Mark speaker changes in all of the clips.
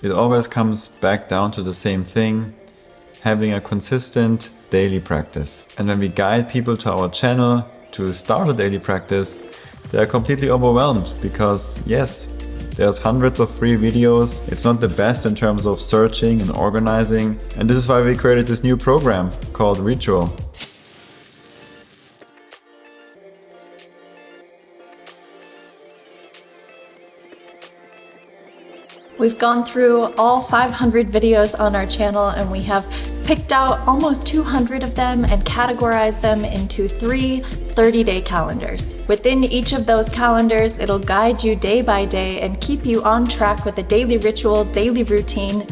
Speaker 1: It always comes back down to the same thing, having a consistent daily practice. And when we guide people to our channel to start a daily practice, they are completely overwhelmed because yes, there's hundreds of free videos. It's not the best in terms of searching and organizing. And this is why we created this new program called Ritual.
Speaker 2: We've gone through all 500 videos on our channel and we have picked out almost 200 of them and categorized them into 3 30-day calendars. Within each of those calendars, it'll guide you day by day and keep you on track with a daily ritual, daily routine.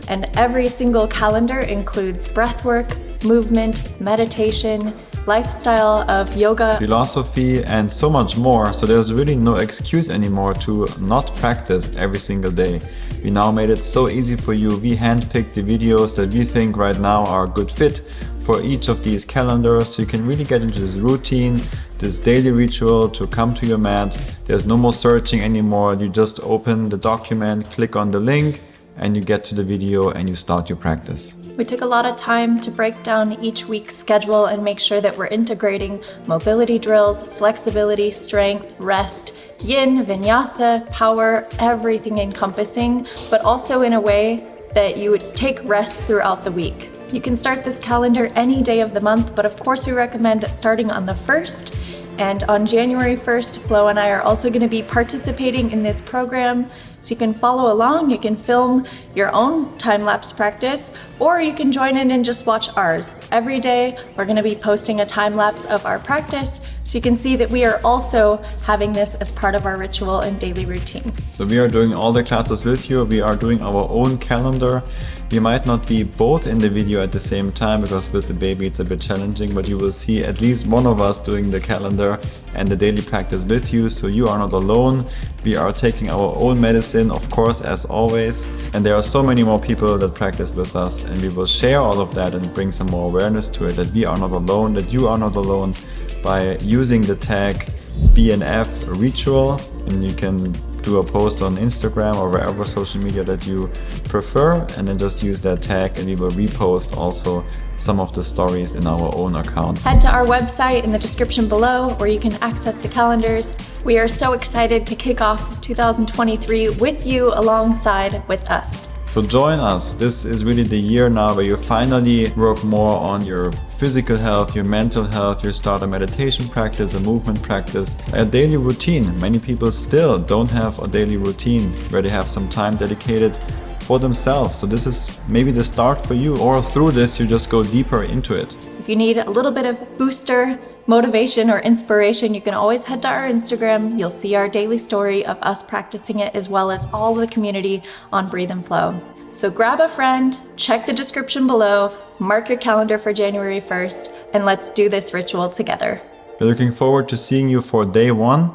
Speaker 2: And every single calendar includes breathwork, movement, meditation, lifestyle of yoga,
Speaker 1: philosophy, and so much more. So there's really no excuse anymore to not practice every single day. We now made it so easy for you. We handpicked the videos that we think right now are a good fit for each of these calendars, so you can really get into this routine, this daily ritual to come to your mat. There's no more searching anymore. You just open the document, click on the link, and you get to the video and you start your practice.
Speaker 2: We took a lot of time to break down each week's schedule and make sure that we're integrating mobility drills, flexibility, strength, rest, yin, vinyasa, power, everything encompassing, but also in a way that you would take rest throughout the week. You can start this calendar any day of the month, but of course we recommend starting on the 1st. And on January 1st, Flo and I are also going to be participating in this program. So you can follow along, you can film your own time-lapse practice, or you can join in and just watch ours. Every day, we're going to be posting a time-lapse of our practice, so you can see that we are also having this as part of our ritual and daily routine.
Speaker 1: So we are doing all the classes with you. We are doing our own calendar. We might not be both in the video at the same time because with the baby it's a bit challenging, but you will see at least one of us doing the calendar and the daily practice with you, so you are not alone. We are taking our own medicine, of course, as always, and there are so many more people that practice with us, and we will share all of that and bring some more awareness to it, that we are not alone, that you are not alone, by using the tag BNF Ritual, and you can do a post on Instagram or wherever social media that you prefer, and then just use that tag and we will repost also some of the stories in our own account.
Speaker 2: Head to our website in the description below where you can access the calendars. We are so excited to kick off 2023 with you alongside with us.
Speaker 1: So join us. This is really the year now where you finally work more on your physical health, your mental health, you start a meditation practice, a movement practice, a daily routine. Many people still don't have a daily routine where they have some time dedicated for themselves. So this is maybe the start for you, or through this you just go deeper into it.
Speaker 2: If you need a little bit of booster, motivation, or inspiration, you can always head to our Instagram. You'll see our daily story of us practicing it, as well as all the community on Breathe and Flow. So grab a friend, check the description below, mark your calendar for January 1st, and let's do this ritual together.
Speaker 1: We're looking forward to seeing you for day 1.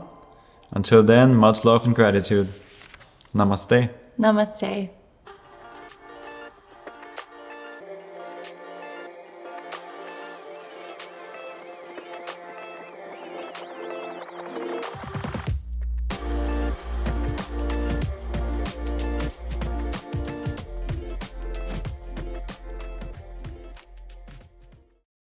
Speaker 1: Until then, much love and gratitude. Namaste.
Speaker 2: Namaste.